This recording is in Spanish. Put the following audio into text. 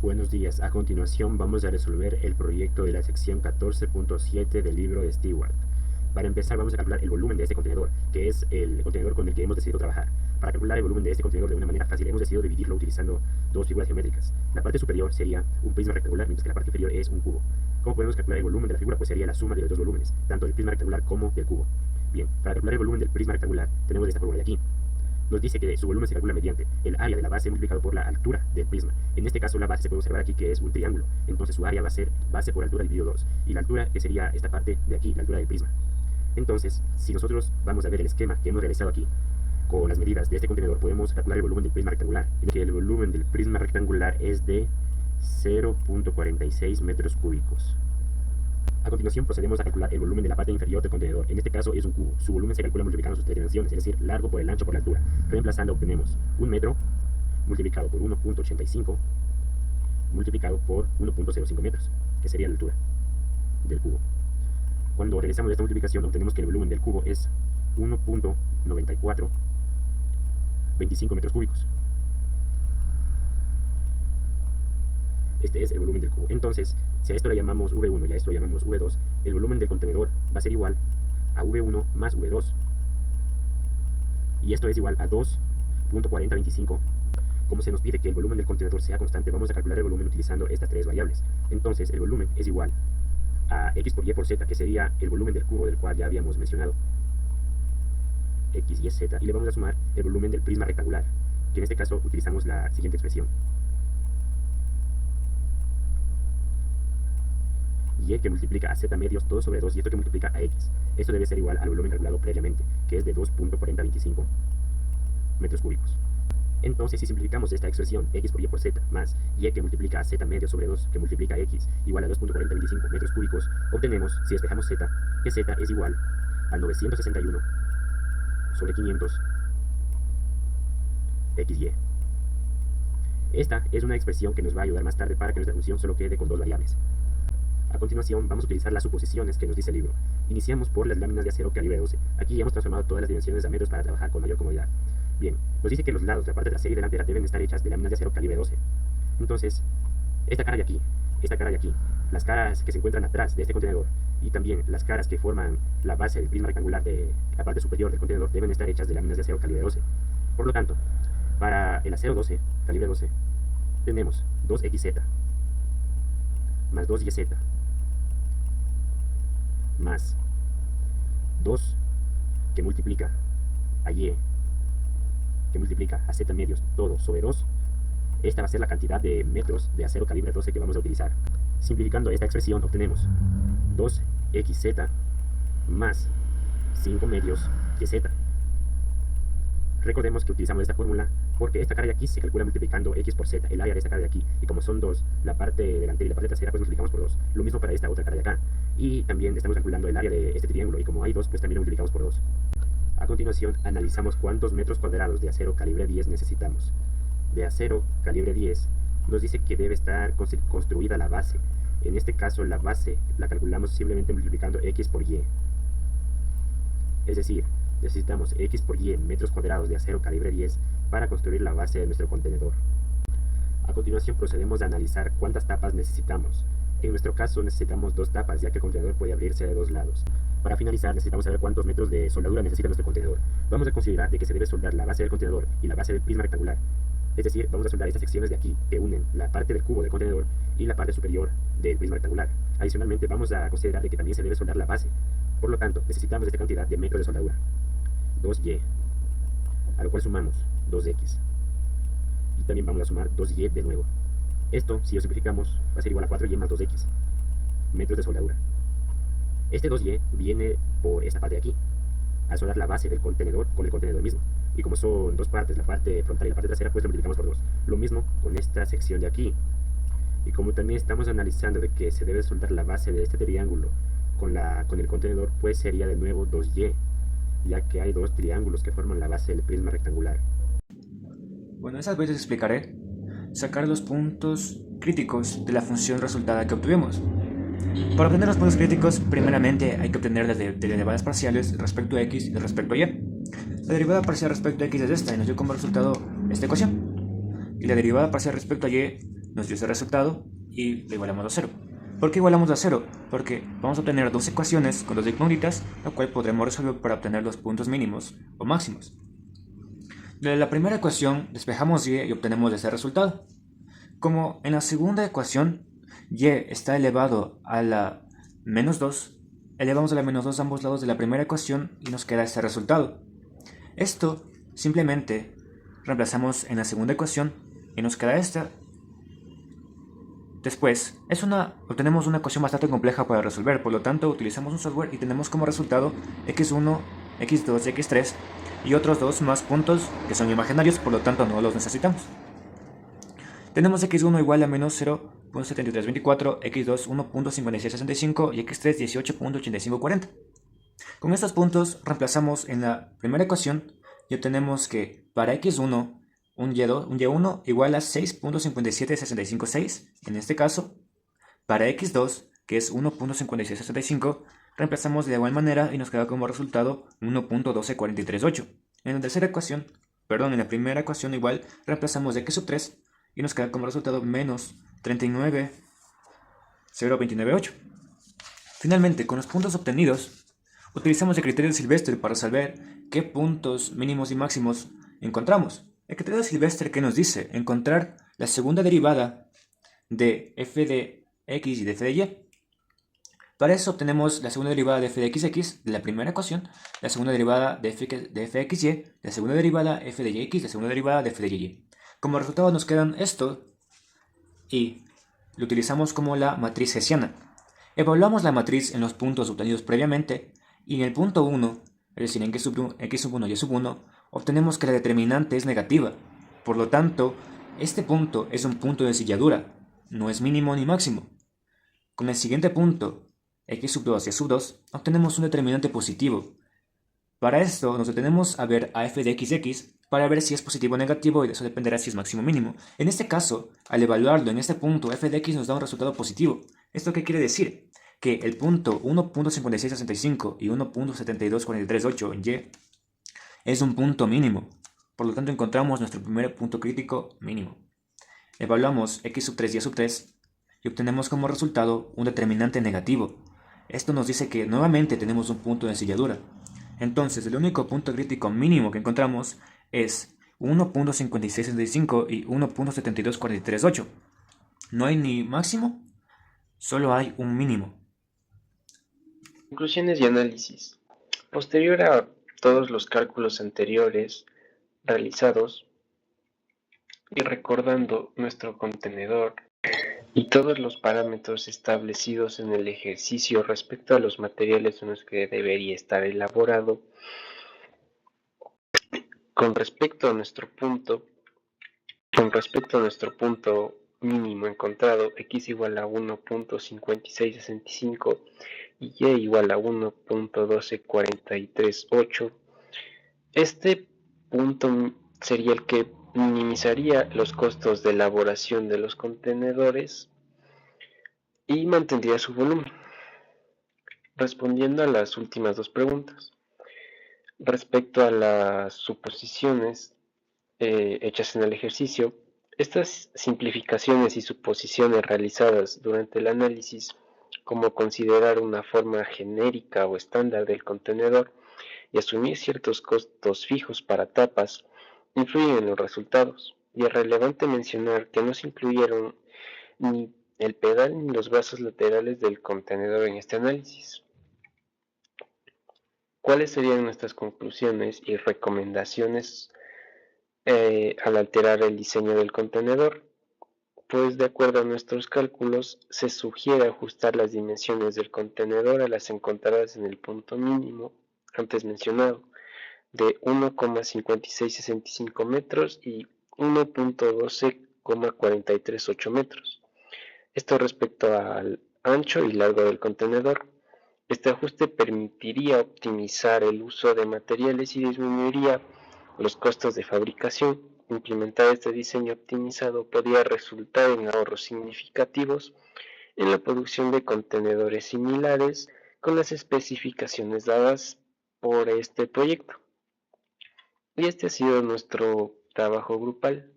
Buenos días, a continuación vamos a resolver el proyecto de la sección 14.7 del libro de Stewart. Para empezar vamos a calcular el volumen de este contenedor, que es el contenedor con el que hemos decidido trabajar. Para calcular el volumen de este contenedor de una manera fácil hemos decidido dividirlo utilizando dos figuras geométricas. La parte superior sería un prisma rectangular, mientras que la parte inferior es un cubo. ¿Cómo podemos calcular el volumen de la figura? Pues sería la suma de los dos volúmenes, tanto del prisma rectangular como del cubo. Bien, para calcular el volumen del prisma rectangular tenemos esta fórmula de aquí. Nos dice que su volumen se calcula mediante el área de la base multiplicado por la altura del prisma. En este caso la base se puede observar aquí que es un triángulo, entonces su área va a ser base por altura dividido 2, y la altura que sería esta parte de aquí, la altura del prisma. Entonces, si nosotros vamos a ver el esquema que hemos realizado aquí, con las medidas de este contenedor, podemos calcular el volumen del prisma rectangular, en el que el volumen del prisma rectangular es de 0.46 metros cúbicos. A continuación procedemos a calcular el volumen de la parte inferior del contenedor. En este caso es un cubo. Su volumen se calcula multiplicando sus tres dimensiones, es decir, largo por el ancho por la altura. Reemplazando obtenemos un metro multiplicado por 1.85 multiplicado por 1.05 metros, que sería la altura del cubo. Cuando realizamos esta multiplicación obtenemos que el volumen del cubo es 1.9425 metros cúbicos. Este es el volumen del cubo. Entonces, si a esto le llamamos V1 y a esto le llamamos V2, el volumen del contenedor va a ser igual a V1 más V2. Y esto es igual a 2.4025. Como se nos pide que el volumen del contenedor sea constante, vamos a calcular el volumen utilizando estas tres variables. Entonces, el volumen es igual a x por y por z, que sería el volumen del cubo del cual ya habíamos mencionado. X, y, z. Y le vamos a sumar el volumen del prisma rectangular, que en este caso utilizamos la siguiente expresión. Y que multiplica a z medios todo sobre 2, y esto que multiplica a x. Esto debe ser igual al volumen calculado previamente, que es de 2.4025 metros cúbicos. Entonces, si simplificamos esta expresión, x por y por z, más y que multiplica a z medios sobre 2, que multiplica a x, igual a 2.4025 metros cúbicos, obtenemos, si despejamos z, que z es igual a 961 sobre 500 xy. Esta es una expresión que nos va a ayudar más tarde para que nuestra función solo quede con dos variables. A continuación vamos a utilizar las suposiciones que nos dice el libro. Iniciamos por las láminas de acero calibre 12. Aquí hemos transformado todas las dimensiones a metros para trabajar con mayor comodidad. Bien, nos dice que los lados, la parte trasera y delantera deben estar hechas de láminas de acero calibre 12. Entonces, esta cara de aquí, las caras que se encuentran atrás de este contenedor y también las caras que forman la base del prisma rectangular de la parte superior del contenedor deben estar hechas de láminas de acero calibre 12. Por lo tanto, para el acero 12, calibre 12, tenemos 2xz más 2yz más 2 que multiplica a y que multiplica a z medios todo sobre 2. Esta va a ser la cantidad de metros de acero calibre 12 que vamos a utilizar. Simplificando esta expresión obtenemos 2xz más 5 medios yz. Recordemos que utilizamos esta fórmula porque esta cara de aquí se calcula multiplicando x por z, el área de esta cara de aquí, y como son dos, la parte delantera y la parte trasera, pues multiplicamos por 2. Lo mismo para esta otra cara de acá. Y también estamos calculando el área de este triángulo, y como hay 2, pues también lo multiplicamos por 2. A continuación, analizamos cuántos metros cuadrados de acero calibre 10 necesitamos. De acero calibre 10 nos dice que debe estar construida la base. En este caso, la base la calculamos simplemente multiplicando x por y. Es decir, necesitamos x por y metros cuadrados de acero calibre 10 para construir la base de nuestro contenedor. A continuación procedemos a analizar cuántas tapas necesitamos. En nuestro caso necesitamos 2 tapas, ya que el contenedor puede abrirse de 2 lados. Para finalizar necesitamos saber cuántos metros de soldadura necesita nuestro contenedor. Vamos a considerar de que se debe soldar la base del contenedor y la base del prisma rectangular. Es decir, vamos a soldar estas secciones de aquí que unen la parte del cubo del contenedor y la parte superior del prisma rectangular. Adicionalmente vamos a considerar de que también se debe soldar la base. Por lo tanto, necesitamos esta cantidad de metros de soldadura. 2y, a lo cual sumamos 2x. Y también vamos a sumar 2y de nuevo. Esto, si lo simplificamos, va a ser igual a 4y más 2x metros de soldadura. Este 2y viene por esta parte de aquí, al soldar la base del contenedor con el contenedor mismo. Y como son dos partes, la parte frontal y la parte trasera, pues lo multiplicamos por 2. Lo mismo con esta sección de aquí. Y como también estamos analizando de que se debe soldar la base de este triángulo con el contenedor, pues sería de nuevo 2y, ya que hay dos triángulos que forman la base del prisma rectangular. Bueno, esas veces explicaré sacar los puntos críticos de la función resultada que obtuvimos. Para obtener los puntos críticos, primeramente hay que obtener las derivadas parciales respecto a x y respecto a y. La derivada parcial respecto a x es esta y nos dio como resultado esta ecuación. Y la derivada parcial respecto a y nos dio ese resultado y lo igualamos a 0. ¿Por qué igualamos a 0? Porque vamos a obtener dos ecuaciones con dos incógnitas, lo cual podremos resolver para obtener los puntos mínimos o máximos. De la primera ecuación despejamos y obtenemos ese resultado. Como en la segunda ecuación y está elevado a la menos 2, elevamos a la menos 2 ambos lados de la primera ecuación y nos queda este resultado. Esto simplemente reemplazamos en la segunda ecuación y nos queda esta. Después, obtenemos una ecuación bastante compleja para resolver, por lo tanto utilizamos un software y tenemos como resultado x1, x2 y x3 y otros dos más puntos que son imaginarios, por lo tanto no los necesitamos. Tenemos x1 igual a menos 0.7324, x2 1.5665 y x3 18.8540. Con estos puntos reemplazamos en la primera ecuación y obtenemos que para x1 un y1 igual a 6.57656, en este caso. Para x2, que es 1.5665, reemplazamos de igual manera y nos queda como resultado 1.12438. En la primera ecuación igual, reemplazamos de x3 y nos queda como resultado menos 39.0298. Finalmente, con los puntos obtenidos, utilizamos el criterio de Sylvester para saber qué puntos mínimos y máximos encontramos. El criterio de Sylvester que nos dice encontrar la segunda derivada de f de x y de f de y. Para eso obtenemos la segunda derivada de f de xx de la primera ecuación, la segunda derivada de fxy, la segunda derivada f de yx, la segunda derivada de f de y. Como resultado nos quedan esto y lo utilizamos como la matriz hessiana. Evaluamos la matriz en los puntos obtenidos previamente y en el punto 1, es decir, en x1 y y1, obtenemos que la determinante es negativa. Por lo tanto, este punto es un punto de silladura, no es mínimo ni máximo. Con el siguiente punto, x2 y y2, obtenemos un determinante positivo. Para esto nos detenemos a ver a f de xx para ver si es positivo o negativo y de eso dependerá si es máximo o mínimo. En este caso, al evaluarlo en este punto, f de x nos da un resultado positivo. ¿Esto qué quiere decir? Que el punto 1.5665 y 1.72438 en y es un punto mínimo. Por lo tanto encontramos nuestro primer punto crítico mínimo. Evaluamos x3 y y3 y obtenemos como resultado un determinante negativo. Esto nos dice que nuevamente tenemos un punto de ensilladura. Entonces el único punto crítico mínimo que encontramos es 1.5665 y 1.72438. No hay ni máximo, solo hay un mínimo. Conclusiones y análisis. Posterior a todos los cálculos anteriores realizados y recordando nuestro contenedor y todos los parámetros establecidos en el ejercicio respecto a los materiales en los que debería estar elaborado, con respecto a nuestro punto mínimo encontrado, x igual a 1.5665 y y igual a 1.12438, este punto sería el que minimizaría los costos de elaboración de los contenedores y mantendría su volumen. Respondiendo a las últimas dos preguntas, respecto a las suposiciones hechas en el ejercicio, estas simplificaciones y suposiciones realizadas durante el análisis, como considerar una forma genérica o estándar del contenedor y asumir ciertos costos fijos para tapas, influyen en los resultados, y es relevante mencionar que no se incluyeron ni el pedal ni los brazos laterales del contenedor en este análisis. ¿Cuáles serían nuestras conclusiones y recomendaciones al alterar el diseño del contenedor? Pues de acuerdo a nuestros cálculos, se sugiere ajustar las dimensiones del contenedor a las encontradas en el punto mínimo antes mencionado, de 1,5665 metros y 1.12,438 metros. Esto respecto al ancho y largo del contenedor. Este ajuste permitiría optimizar el uso de materiales y disminuiría los costos de fabricación. Implementar este diseño optimizado podría resultar en ahorros significativos en la producción de contenedores similares con las especificaciones dadas por este proyecto. Y este ha sido nuestro trabajo grupal.